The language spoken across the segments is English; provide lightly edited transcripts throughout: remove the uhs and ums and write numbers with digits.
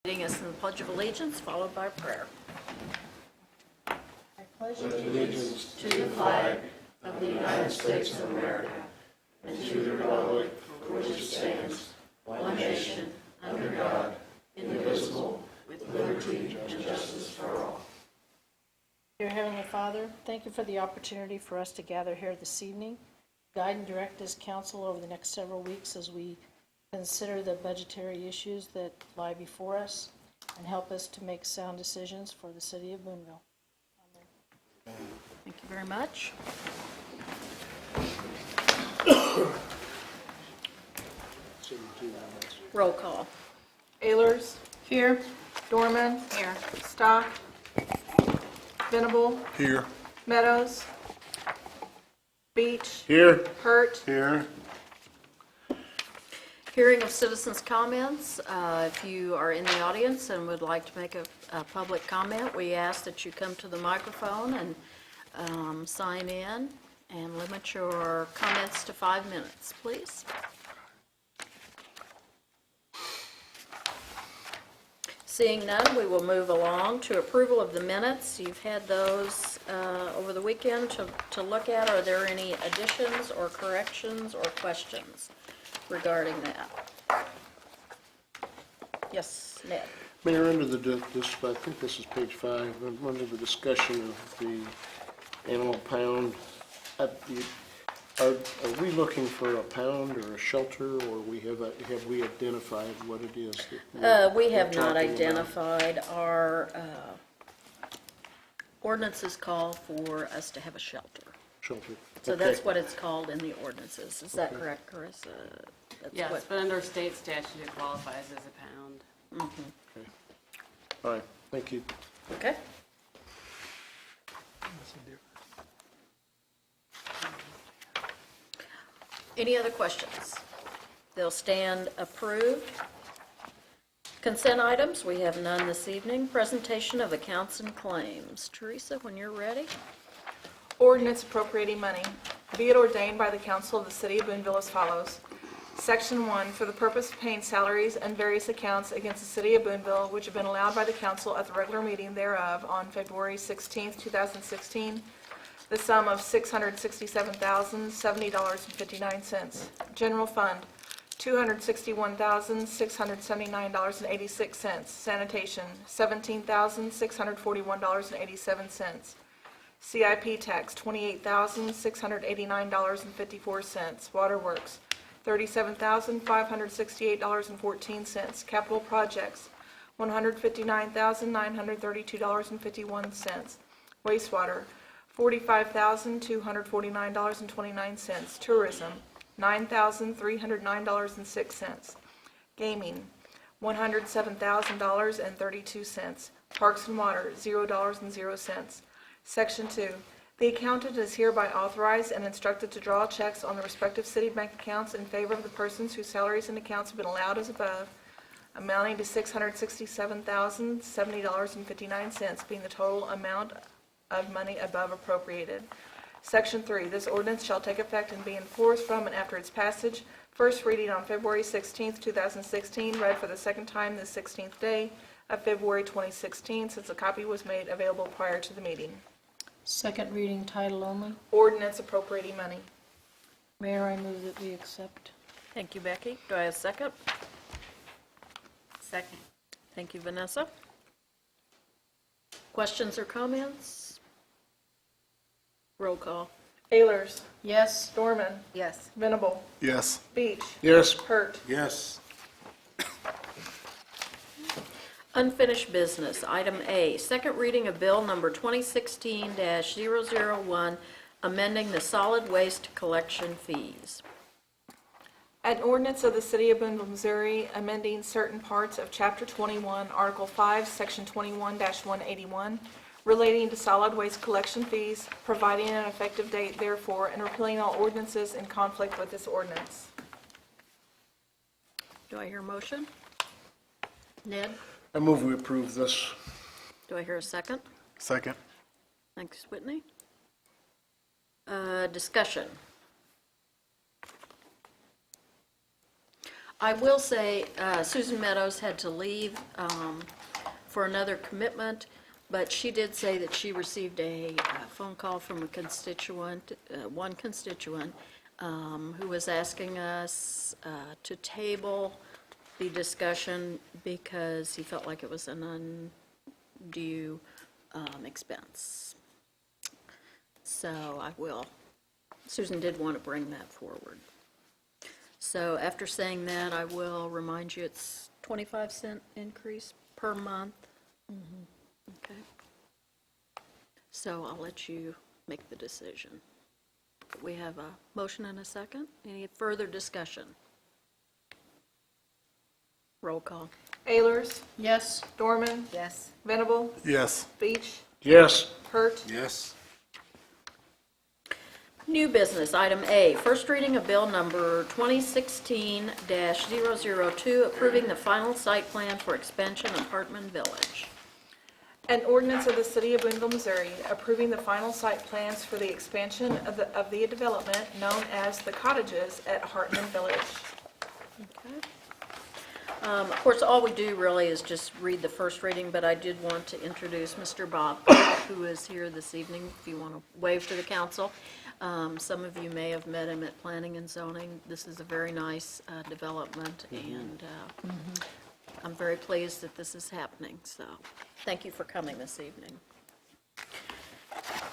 Leading us in the Pledge of Allegiance, followed by prayer. I pledge allegiance to the flag of the United States of America and to the republic for which it stands, one nation, under God, indivisible, with liberty and justice for all. Dear Heavenly Father, thank you for the opportunity for us to gather here this evening. Guide and direct this council over the next several weeks as we consider the budgetary issues that lie before us and help us to make sound decisions for the City of Boonville. Amen. Thank you very much. Roll call. Ehlers. Here. Dorman. Here. Stock. Venable. Here. Meadows. Beach. Here. Hurt. Here. Hearing of citizens' comments. If you are in the audience and would like to make a public comment, we ask that you come to the microphone and sign in and limit your comments to 5 minutes, please. Seeing none, we will move along to approval of the minutes. You've had those over the weekend to look at. Are there any additions or corrections or questions regarding that? Yes, Ned. Mayor, under I think this is page 5, under the discussion of the animal pound, are we looking for a pound or a shelter, or have we identified what it is? We have we're not talking identified. Our ordinances call for us to have a shelter. Shelter. So Okay. that's what it's called in the ordinances. Is that correct, Carissa? That's Yes, what- but under state statute, it qualifies as a pound. Okay. All right, thank you. Okay. Any other questions? They'll stand approved. Consent items, we have none this evening. Presentation of accounts and claims. Teresa, when you're ready. Ordinance appropriating money. Be it ordained by the Council of the City of Boonville as follows. Section 1, for the purpose of paying salaries and various accounts against the City of Boonville, which have been allowed by the council at the regular meeting thereof on February 16, 2016, the sum of $667,070.59. General Fund, $261,679.86. Sanitation, $17,641.87. CIP tax, $28,689.54. Waterworks, $37,568.14. Capital projects, $159,932.51. Wastewater, $45,249.29. Tourism, $9,309.06. Gaming, $107,000.32. Parks and Water, $0.00. Section 2. The accountant is hereby authorized and instructed to draw checks on the respective city bank accounts in favor of the persons whose salaries and accounts have been allowed as above, amounting to $667,070.59, being the total amount of money above appropriated. Section 3. This ordinance shall take effect and be enforced from and after its passage. First reading on February 16, 2016, read for the second time the 16th day of February 2016, since a copy was made available prior to the meeting. Second reading, title only. Ordinance appropriating money. Mayor, I move that we accept. Thank you, Becky. Do I have a second? Second. Thank you, Vanessa. Questions or comments? Roll call. Ehlers. Yes. Dorman. Yes. Venable. Yes. Beach. Yes. Hurt. Yes. Unfinished business, item A, second reading of bill number 2016-001, amending the solid waste collection fees. An ordinance of the City of Boonville, Missouri, amending certain parts of Chapter 21, Article 5, Section 21-181, relating to solid waste collection fees, providing an effective date therefore, and repealing all ordinances in conflict with this ordinance. Do I hear a motion? Ned, I move we approve this. do I hear a second? Second. Thanks, Whitney. Discussion. I will say Susan Meadows had to leave for another commitment, but she did say that she received a phone call from a constituent, one constituent, who was asking us to table the discussion because he felt like it was an undue expense. So I will. Susan did want to bring that forward. So after saying that, I will remind you it's 25-cent increase per month. Okay. So I'll let you make the decision. We have a motion and a second. Any further discussion? Roll call. Ayers, Yes. Dorman, Yes. Venable, Yes. Beach, Yes. Hurt, Yes. New business, item A, first reading of bill number 2016-002, approving the final site plan for expansion of Hartman Village. An ordinance of the City of Boonville, Missouri, approving the final site plans for the expansion of the development known as the cottages at Hartman Village. Okay. Of course, all we do really is just read the first reading, but I did want to introduce Mr. Bob, who is here this evening, if you want to wave to the council. Some of you may have met him at Planning and Zoning. This is a very nice development, and I'm very pleased that this is happening, so thank you for coming this evening.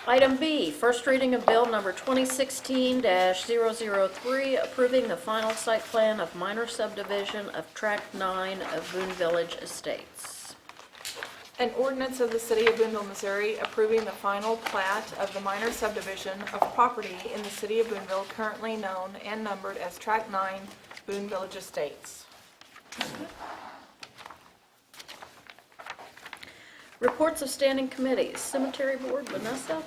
Item B, first reading of bill number 2016-003, approving the final site plan of minor subdivision of Tract 9 of Boone Village Estates. An ordinance of the City of Boonville, Missouri, approving the final plat of the minor subdivision of property in the City of Boonville currently known and numbered as Tract 9, Boone Village Estates. Reports of standing committees. Cemetery Board, Vanessa?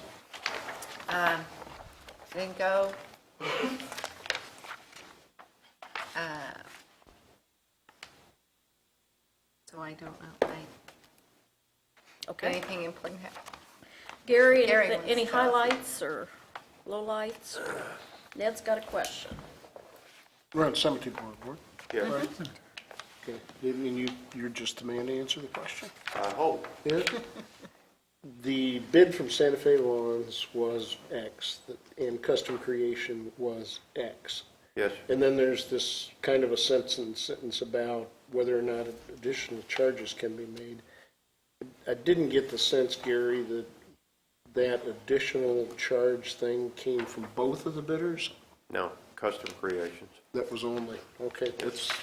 Didn't go. So I don't know. Okay. Anything important? Gary, Gary anything- wants any to- highlights or lowlights? Ned's got a question. We're on cemetery board. Yes. Okay. And you're just the man to answer the question? I hope. Yeah. The bid from Santa Fe Lawns was X, and Custom Creation was X. Yes. And then there's this kind of a sentence about whether or not additional charges can be made. I didn't get the sense, Gary, that additional charge thing came from both of the bidders? No, Custom Creations. That was only, okay,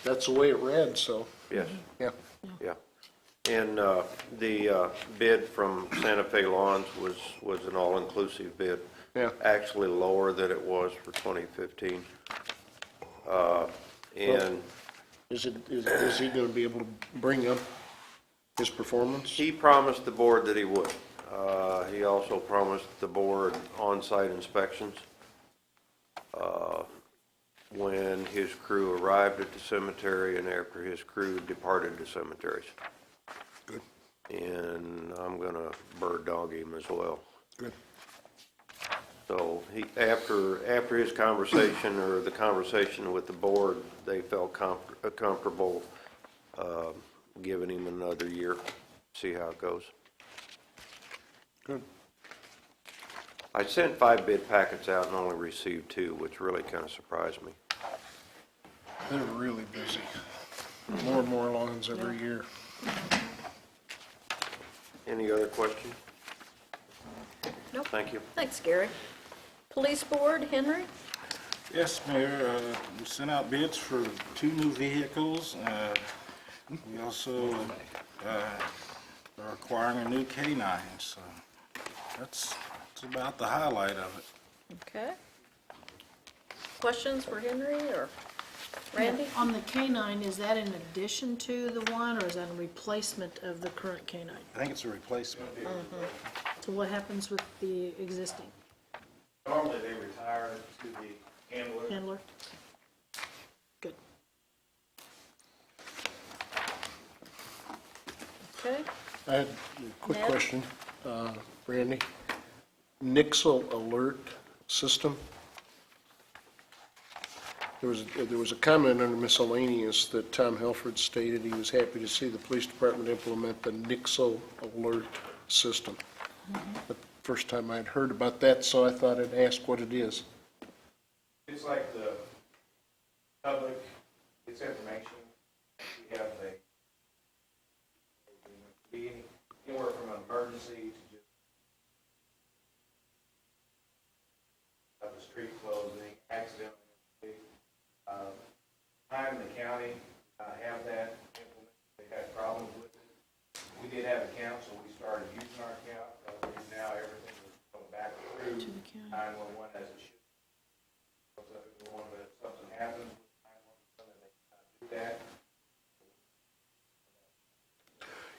that's the way it read, so, Yes. yeah. Yeah. And the bid from Santa Fe Lawns was an all-inclusive bid. Yeah. Actually lower than it was for 2015. And Is he going to be able to bring up his performance? he promised the board that he would. He also promised the board on-site inspections when his crew arrived at the cemetery and after his crew departed the cemeteries. Good. And I'm going to bird dog him as well. Good. So after his conversation or the conversation with the board, they felt comfortable giving him another year, see how it goes. Good. I sent 5 bid packets out and only received 2, which really kind of surprised me. They're really busy. More and more lawns every year. Any other questions? Nope. Thank you. Thanks, Gary. Police Board, Henry? Yes, Mayor, we sent out bids for 2 new vehicles. We also are acquiring a new K-9, so that's about the highlight of it. Okay. Questions for Henry or Randy? On the K-9, is that in addition to the one, or is that a replacement of the current K-9? I think it's a replacement. So what happens with the existing Normally, they retire to the handler. handler? Good. Okay. I had a quick Ned? question, Randy. Nixle alert system? There was a comment under miscellaneous that Tom Helford stated he was happy to see the police department implement the Nixle alert system. The first time I'd heard about that, so I thought I'd ask what it is. It's like the public gets information. We have anywhere from an emergency to just of the street closing, accident. Time in the county have that implemented. They had problems with it. We did have a account, so we started using our account. Now everything is going back through 911 as it should. So if something happens with 911, they cannot do that.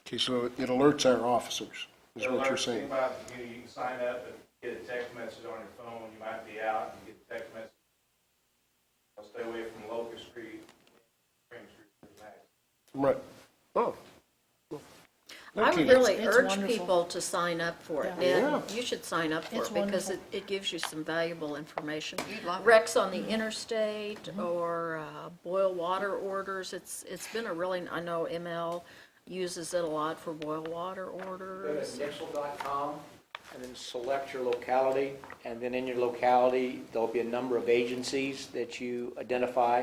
Okay, so it alerts our officers, is what you're saying. You can sign up and get a text message on your phone. You might be out and you get a text message. Stay away from Locust Street, Spring Street, Max. Right. Oh. I would Okay. really It's urge wonderful. people to sign up for it. Yeah. Ned, you should sign up for It's it because wonderful. it gives you some valuable information. You'd love it. Wrecks on the interstate or boil water orders. It's been a really, I know ML uses it a lot for boil water Go orders. to nixle.com and then select your locality, and then in your locality, there'll be a number of agencies that you identify.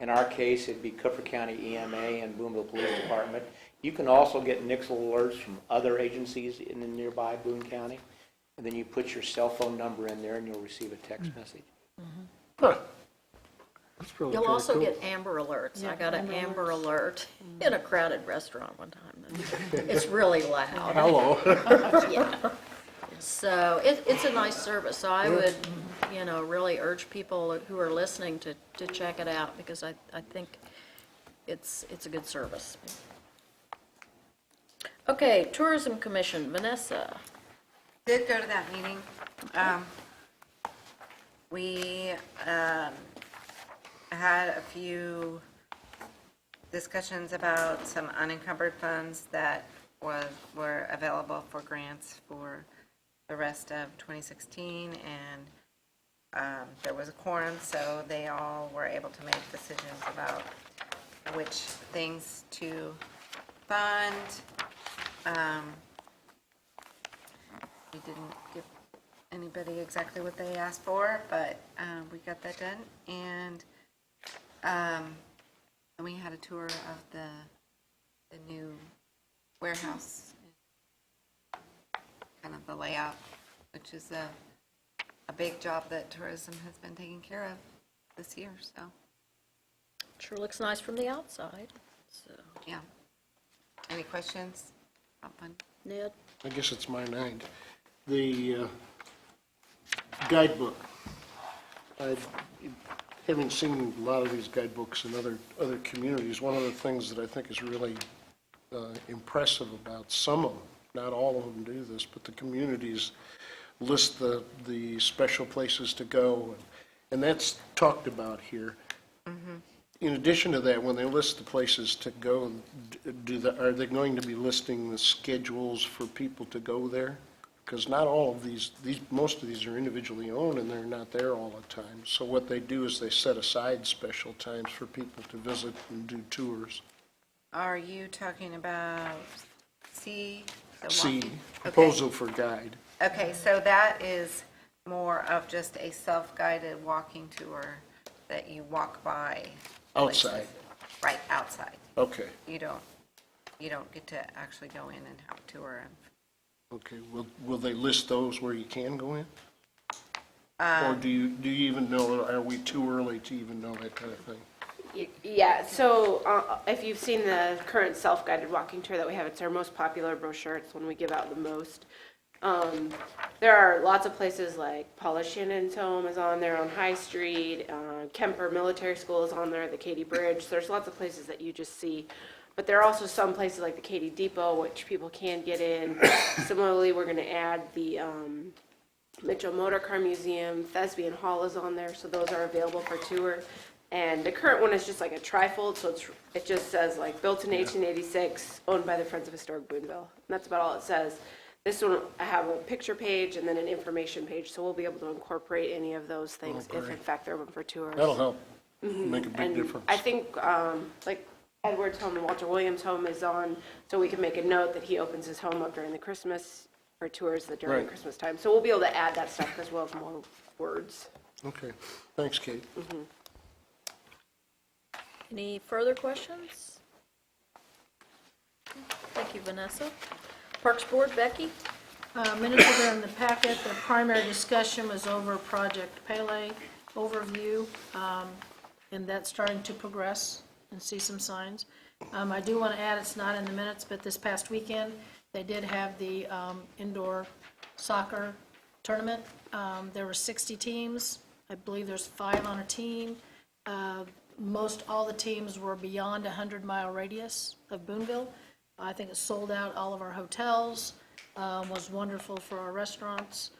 In our case, it'd be Custer County EMA and Boonville Police Department. You can also get Nixle alerts from other agencies in the nearby Boone County, and then you put your cell phone number in there and you'll receive a text message. Huh. That's really You'll kinda also cool. get Amber Alerts. I Yeah, got an Amber Amber Alert in a crowded restaurant one time. and It's really loud. Hello. Yeah. So it's a nice service, so I would, really urge people who are listening to check it out, because I think it's a good service. Okay, Tourism Commission, Vanessa. Did go to that meeting. We had a few discussions about some unencumbered funds that were available for grants for the rest of 2016, and there was a quorum, so they all were able to make decisions about which things to fund. We didn't give anybody exactly what they asked for, but we got that done. And we had a tour of the new warehouse, kind of the layout, which is a big job that tourism has been taking care of this year, so, Sure looks nice from the outside. So, yeah. Any questions? Fun. Ned? I guess it's my night. The guidebook. Having seen a lot of these guidebooks in other communities, one of the things that I think is really impressive about some of them, not all of them do this, but the communities list the special places to go, and that's talked about here. In addition to that, when they list the places to go, are they going to be listing the schedules for people to go there? Because not all of these, most of these are individually owned, and they're not there all the time. So what they do is they set aside special times for people to visit and do tours. Are you talking about C? the See, walking? Okay. proposal for guide. Okay, so that is more of just a self-guided walking tour that you walk by. Outside. places. Right, outside. Okay, You don't get to actually go in and have a tour. okay. Will they list those where you can go in? Or do you even know, are we too early to even know that kind of thing? Yeah, so if you've seen the current self-guided walking tour that we have, it's our most popular brochure. It's one we give out the most. There are lots of places like Paula Shannon's home is on there on High Street, Kemper Military School is on there, the Katy Bridge. There's lots of places that you just see. But there are also some places like the Katy Depot, which people can get in. Similarly, we're going to add the Mitchell Motor Car Museum. Thespian Hall is on there, so those are available for tour. And the current one is just like a trifold, so it just says like built in 1886, owned by the Friends of Historic Boonville. And that's about all it says. This one, I have a picture page and then an information page, so we'll be able to incorporate any of those things if in fact they're open for tours. That'll help. make a big And difference. I think, like Edward's home and Walter Williams' home is on, so we can make a note that he opens his home up during the Christmas, or tours during Right. Christmas time. So we'll be able to add that stuff as well as more words. Okay, thanks, Kate. Any further questions? Thank you, Vanessa. Parks Board, Becky? Minutes are there in the packet. The primary discussion was over Project Pele overview, and that's starting to progress and see some signs. I do want to add, it's not in the minutes, but this past weekend, they did have the indoor soccer tournament. There were 60 teams. I believe there's 5 on a team. Most all the teams were beyond a 100-mile radius of Boonville. I think it sold out all of our hotels, was wonderful for our restaurants.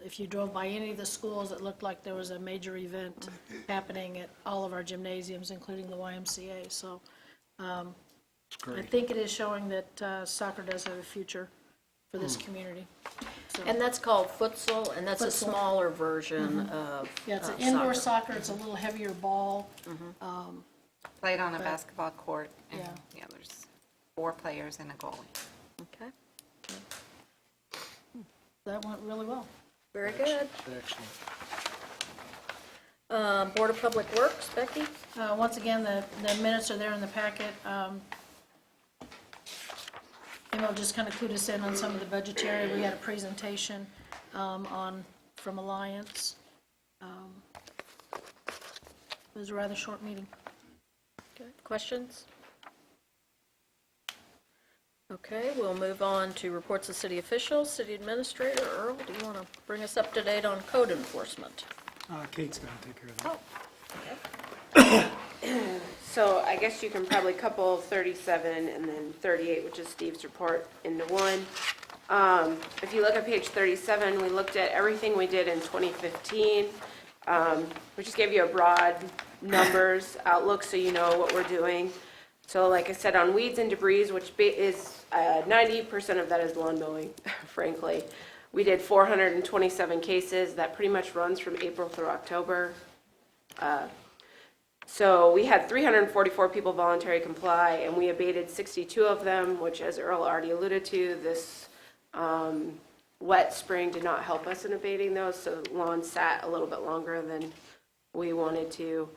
If you drove by any of the schools, it looked like there was a major event happening at all of our gymnasiums, including the YMCA. So I think it is showing that soccer does have a future for this community. So, And that's called futsal, and that's a Futsal. smaller version of yeah, it's an indoor soccer. soccer. It's a little heavier ball. Played on a But- basketball court, and, Yeah. there's 4 players and a goalie. Okay, That went really well. very good. Excellent. Board of Public Works, Becky? Once again, the minutes are there in the packet. Emil just kind of clued us in on some of the budgetary. We had a presentation from Alliance. It was a rather short meeting. Okay, questions? Okay, we'll move on to reports of city officials. City Administrator Earl, do you want to bring us up to date on code enforcement? Kate's going to take care of that. So I guess you can probably couple 37 and then 38, which is Steve's report, into one. If you look at page 37, we looked at everything we did in 2015. We just gave you a broad numbers outlook so you know what we're doing. So like I said, on weeds and debris, which is 90% of that is lawn mowing, frankly. We did 427 cases. That pretty much runs from April through October. So we had 344 people voluntarily comply, and we abated 62 of them, which, as Earl already alluded to, this wet spring did not help us in abating those, so the lawn sat a little bit longer than we wanted to.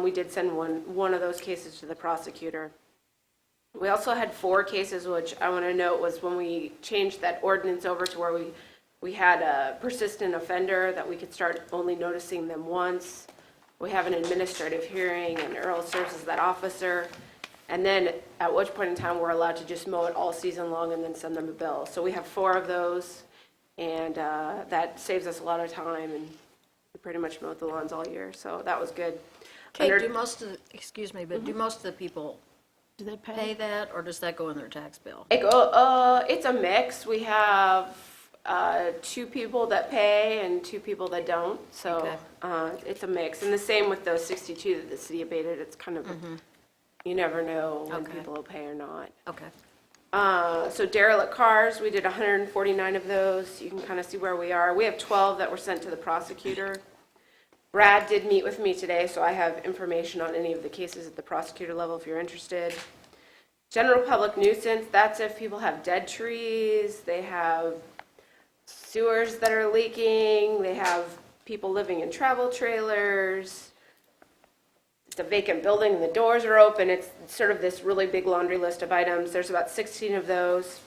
We did send one of those cases to the prosecutor. We also had 4 cases, which I want to note was when we changed that ordinance over to where we had a persistent offender that we could start only noticing them once. We have an administrative hearing, and Earl serves as that officer. And then at which point in time, we're allowed to just mow it all season long and then send them a bill. So we have 4 of those, and that saves us a lot of time, and we pretty much mowed the lawns all year, so that was good. Kate, Under- do most of, excuse me, but do most of the people Do they pay pay? that, or does that go in their tax bill? It's a mix. We have 2 people that pay and 2 people that don't, so it's a mix. And the same with those 62 that the city abated. It's kind of, you never know when Okay. people will pay or not. Okay. So derelict cars, we did 149 of those. You can kind of see where we are. We have 12 that were sent to the prosecutor. Brad did meet with me today, so I have information on any of the cases at the prosecutor level if you're interested. General public nuisance, that's if people have dead trees, they have sewers that are leaking, they have people living in travel trailers, it's a vacant building and the doors are open. It's sort of this really big laundry list of items. There's about 16 of those.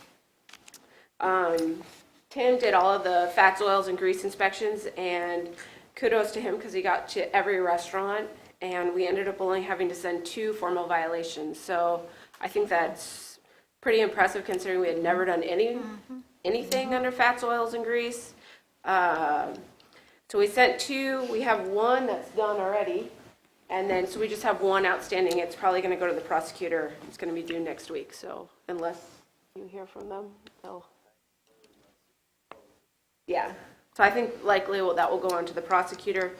Tim did all of the fats, oils, and grease inspections, and kudos to him because he got to every restaurant, and we ended up only having to send 2 formal violations. So I think that's pretty impressive considering we had never done anything under fats, oils, and grease. So we sent 2. We have 1 that's done already. And then, so we just have 1 outstanding. It's probably going to go to the prosecutor. It's going to be due next week. So unless you hear from them, they'll. Yeah. So I think likely that will go on to the prosecutor.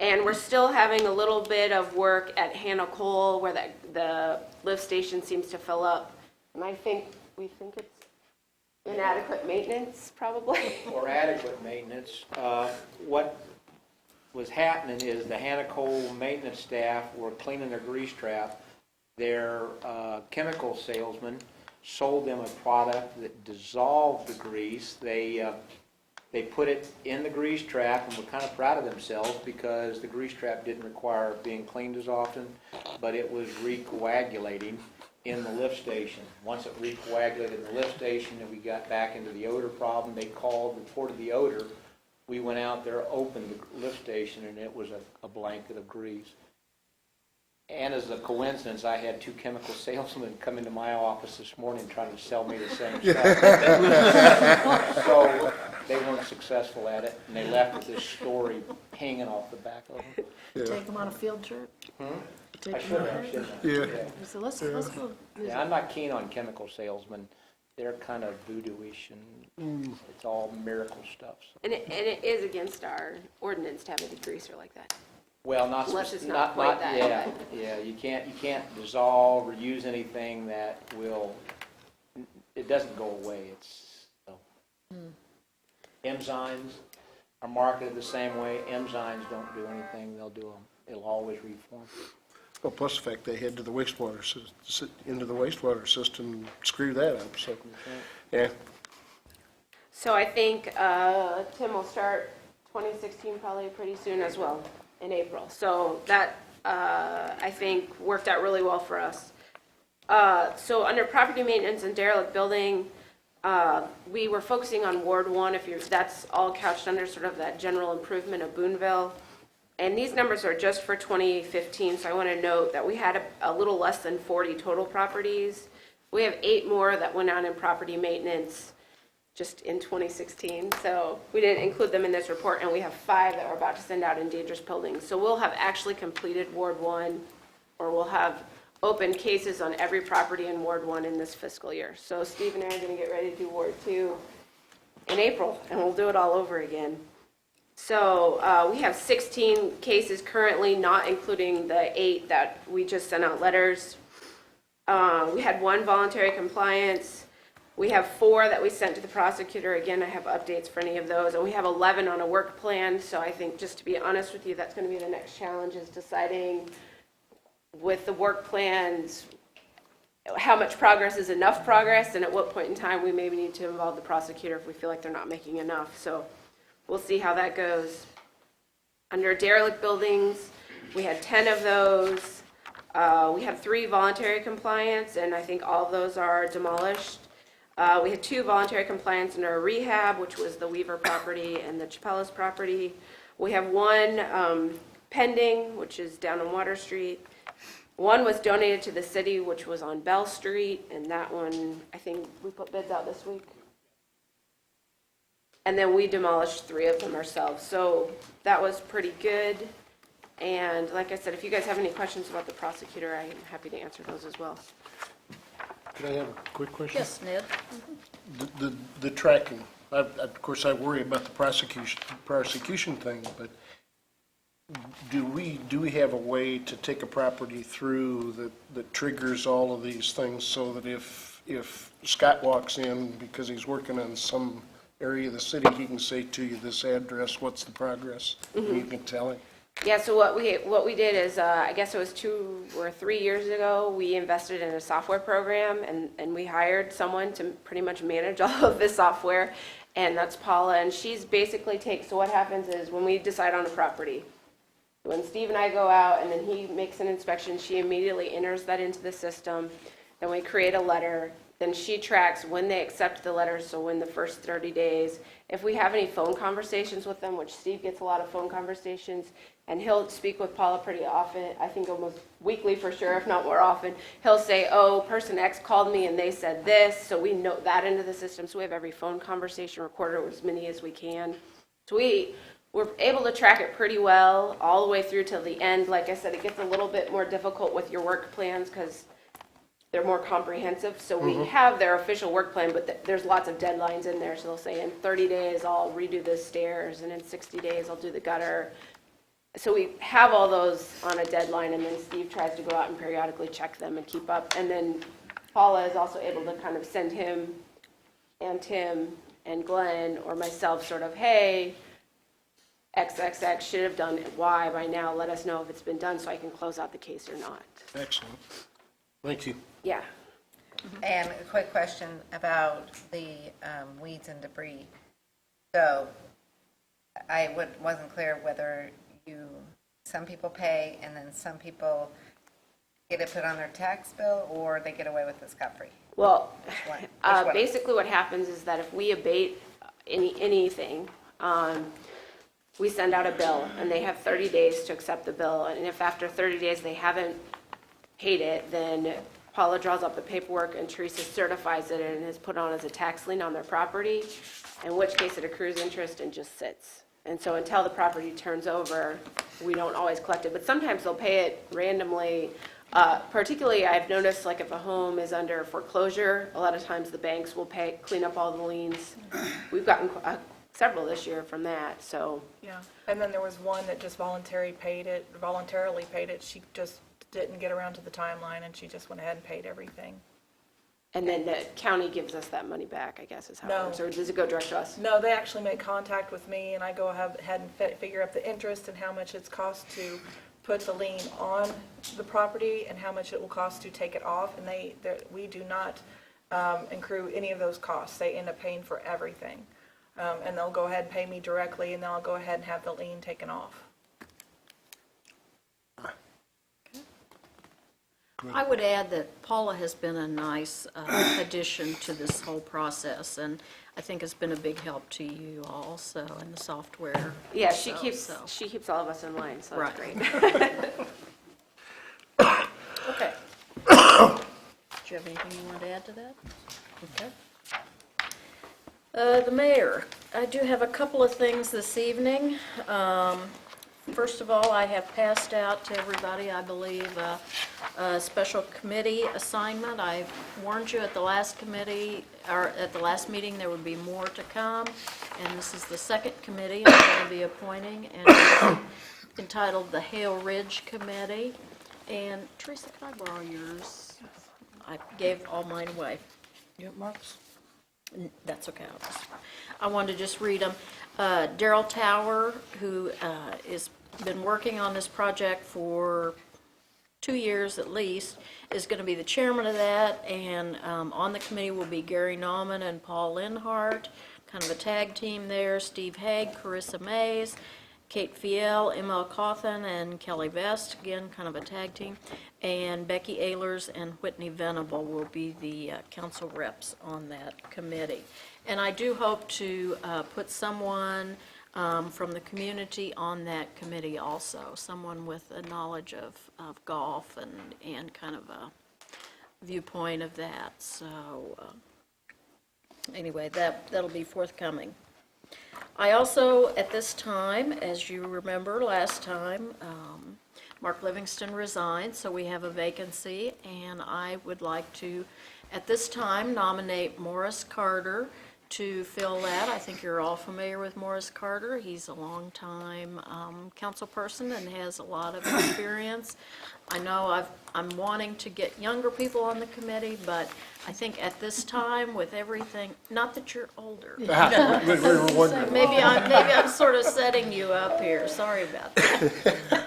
And we're still having a little bit of work at Hannah Cole where the lift station seems to fill up. And we think it's inadequate maintenance, probably. Or adequate maintenance. was happening is the Hannah maintenance staff were cleaning their grease trap. Their chemical salesman sold them a product that dissolved the grease. They put it in the grease trap and were kind of proud of themselves because the grease trap didn't require being cleaned as often, but it was recoagulating in the lift station. Once it recoagulated in the lift station and we got back into the odor problem, they called, reported the odor. We went out there, opened the lift station, and it was a blanket of grease. And as a coincidence, I had two chemical salesmen come into my office this morning trying to sell me the same stuff. So they weren't successful at it, and they left with this story hanging off the back of them. Take them on a field trip? I should have. Yeah. So let's go visit. Yeah, I'm not keen on chemical salesmen. They're kind of voodoo-ish, and it's all miracle stuff. So. And it is against our ordinance to have a degreaser like that. Well, not Unless it's not quite that. Yeah, yeah. You can't dissolve or use anything that will. It doesn't go away. It's enzymes are marketed the same way. Enzymes don't do anything. It'll always reform. Well, plus the fact they head to the wastewater into the wastewater system and screw that up. So, yeah. So I think Tim will start 2016 probably pretty soon as well, in April. So that, I think, worked out really well for us. So under property maintenance and derelict building, we were focusing on Ward 1, that's all couched under sort of that general improvement of Boonville. And these numbers are just for 2015, so I want to note that we had a little less than 40 total properties. We have 8 more that went out in property maintenance just in 2016, so we didn't include them in this report, and we have 5 that we're about to send out in dangerous buildings. So we'll have actually completed Ward 1, or we'll have open cases on every property in Ward 1 in this fiscal year. So Steve and I are going to get ready to do Ward 2 in April, and we'll do it all over again. So we have 16 cases currently, not including the 8 that we just sent out letters. We had 1 voluntary compliance. We have 4 that we sent to the prosecutor. Again, I have updates for any of those. And we have 11 on a work plan. So I think, just to be honest with you, that's going to be the next challenge, is deciding with the work plans how much progress is enough progress, and at what point in time we maybe need to involve the prosecutor if we feel like they're not making enough. So we'll see how that goes. Under derelict buildings, we had 10 of those. We have 3 voluntary compliance, and I think all of those are demolished. We had 2 voluntary compliance under rehab, which was the Weaver property and the Chapelas property. We have 1 pending, which is down on Water Street. 1 was donated to the city, which was on Bell Street, and that one, I think we put bids out this week. And then we demolished 3 of them ourselves. So that was pretty good. And like I said, if you guys have any questions about the prosecutor, I'm happy to answer those as well. Could I have a quick question? Yes, Ned? The tracking. Of course, I worry about the prosecution thing, but do we have a way to take a property through that triggers all of these things, so that if Scott walks in because he's working on some area of the city, he can say to you, this address, what's the progress? And you can tell him. Yeah, so what we did is, I guess it was 2 or 3 years ago, we invested in a software program, and we hired someone to pretty much manage all of this software, and that's Paula, and she's basically so what happens is, when we decide on a property, when Steve and I go out and then he makes an inspection, she immediately enters that into the system, then we create a letter, then she tracks when they accept the letter, so when the first 30 days, if we have any phone conversations with them, which Steve gets a lot of phone conversations, and he'll speak with Paula pretty often, I think almost weekly for sure, if not more often. He'll say, oh, person X called me and they said this, so we note that into the system, so we have every phone conversation recorded, or as many as we can. So we're able to track it pretty well all the way through till the end. Like I said, it gets a little bit more difficult with your work plans because they're more comprehensive. So we have their official work plan, but there's lots of deadlines in there. So they'll say in 30 days I'll redo the stairs, and in 60 days I'll do the gutter. So we have all those on a deadline, and then Steve tries to go out and periodically check them and keep up. And then Paula is also able to kind of send him and Tim and Glenn or myself sort of, hey, XXX should have done Y by now, let us know if it's been done so I can close out the case or not. Excellent. Thank you. Yeah. And a quick question about the weeds and debris. So I wasn't clear whether some people pay and then some people get it put on their tax bill, or they get away with it scot-free. Well, Which one? basically what happens is that if we abate anything, we send out a bill, and they have 30 days to accept the bill, and if after 30 days they haven't paid it, then Paula draws up the paperwork and Teresa certifies it and is put on as a tax lien on their property, in which case it accrues interest and just sits. And so until the property turns over, we don't always collect it, but sometimes they'll pay it randomly. Particularly, I've noticed, like if a home is under foreclosure, a lot of times the banks will clean up all the liens. We've gotten several this year from that, so. Yeah, and then there was one that just voluntarily paid it. She just didn't get around to the timeline, and she just went ahead and paid everything. And then the county gives us that money back, I guess is how No. it works, or does it go direct to us? No, they actually make contact with me, and I go ahead and figure out the interest and how much it's cost to put the lien on the property and how much it will cost to take it off, and we do not accrue any of those costs. They end up paying for everything. And they'll go ahead and pay me directly, and then I'll go ahead and have the lien taken off. I would add that Paula has been a nice addition to this whole process, and I think it's been a big help to you also in the software. Yeah, she also, keeps so. she keeps all of us in line, so that's Right. great. Okay. Do you have anything you want to add to that? Okay. The mayor, I do have a couple of things this evening. First of all, I have passed out to everybody, I believe, a special committee assignment. I warned you at the last committee, or at the last meeting, there would be more to come, and this is the second committee I'm going to be appointing, and it's entitled the Hale Ridge Committee. And Teresa, can I borrow yours? I gave all mine away. You have marks? That's okay. I wanted to just read them. Daryl Tower, who has been working on this project for 2 years at least, is going to be the chairman of that, and on the committee will be Gary Nauman and Paul Linhart, kind of a tag team there, Steve Haig, Carissa Mays, Kate Fiel, Emma Cawthon, and Kelly Vest, again, kind of a tag team, and Becky Ehlers and Whitney Venable will be the council reps on that committee. And I do hope to put someone from the community on that committee also, someone with a knowledge of golf and kind of a viewpoint of that. So anyway, that'll be forthcoming. I also, at this time, as you remember last time, Mark Livingston resigned, so we have a vacancy, and I would like to, at this time, nominate Morris Carter to fill that. I think you're all familiar with Morris Carter. He's a longtime council person and has a lot of experience. I know I'm wanting to get younger people on the committee, but I think at this time, with everything, not that you're older. We were wondering. Maybe I'm sort of setting you up here. Sorry about that.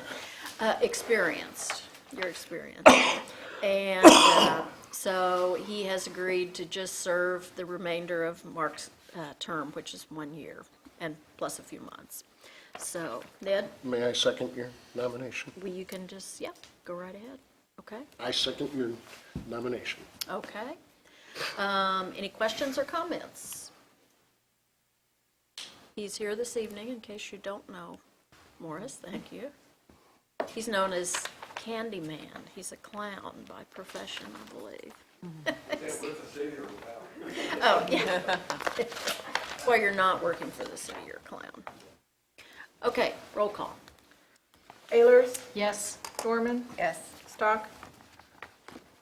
Experienced. You're experienced. And so he has agreed to just serve the remainder of Mark's term, which is 1 year, and plus a few months. So, Ned, May I second your nomination? you can just, go right ahead. Okay? I second your nomination. Okay. Any questions or comments? He's here this evening, in case you don't know. Morris, thank you. He's known as Candyman. He's a clown by profession, I believe. Oh, yeah. Well, you're not working for the city, you're a clown. Okay, roll call. Ehlers, Yes. Dorman, Yes. Stock,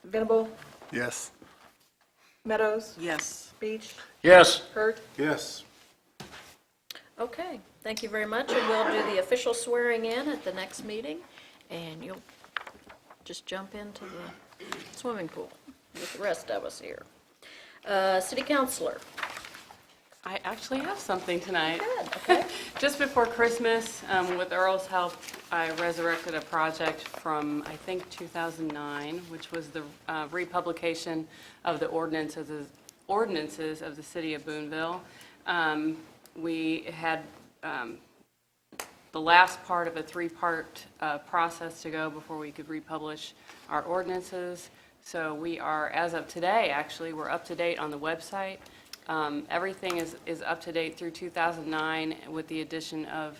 Venable, Yes. Meadows, Yes. Beach, Yes. Hurt. Yes. Okay, thank you very much, and we'll do the official swearing in at the next meeting, and you'll just jump into the swimming pool with the rest of us here. City Councilor. I actually have something tonight. Good, okay. Just before Christmas, with Earl's help, I resurrected a project from, I think, 2009, which was the republication of the ordinances of the City of Boonville. We had the last part of a three-part process to go before we could republish our ordinances. So we are, as of today, actually, we're up to date on the website. Everything is up to date through 2009 with the addition of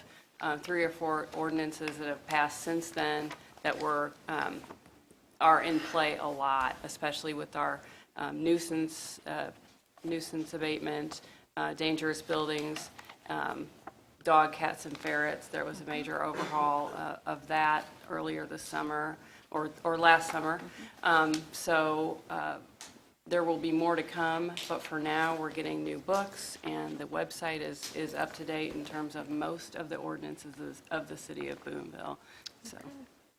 3 or 4 ordinances that have passed since then that are in play a lot, especially with our nuisance abatement, dangerous buildings, dog, cats, and ferrets. There was a major overhaul of that earlier this summer or last summer. So there will be more to come, but for now, we're getting new books, and the website is up to date in terms of most of the ordinances of the City of Boonville. So,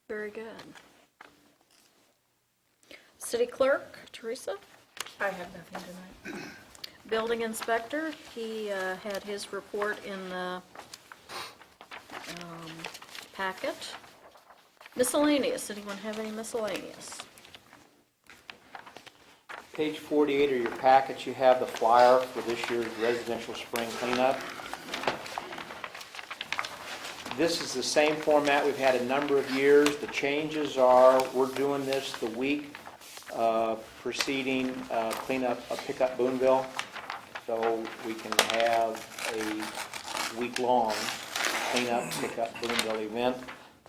Very good. City Clerk, Teresa? I have nothing tonight. Building Inspector, he had his report in the packet. Miscellaneous, anyone have any miscellaneous? Page 48 of your packets, you have the flyer for this year's residential spring cleanup. This is the same format we've had a number of years. The changes are, we're doing this the week preceding cleanup of Pickup Boonville, so we can have a week-long cleanup Pickup Boonville event.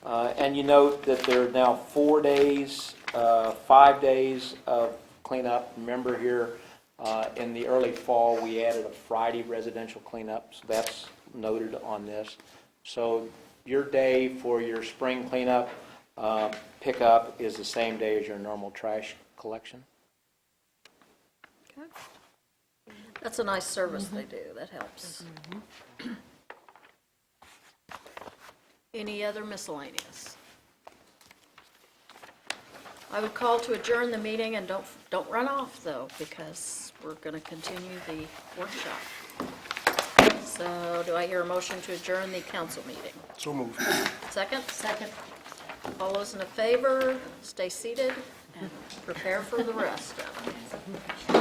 And you note that there are now 4 days, 5 days of cleanup. Remember here, in the early fall, we added a Friday residential cleanup, so that's noted on this. So your day for your spring cleanup pickup is the same day as your normal trash collection. Okay. That's a nice service they do, that helps. Any other miscellaneous? I would call to adjourn the meeting, and don't run off though, because we're going to continue the workshop. So do I hear a motion to adjourn the council meeting? So moved. Second? Second. All those in favor, stay seated and prepare for the rest of it.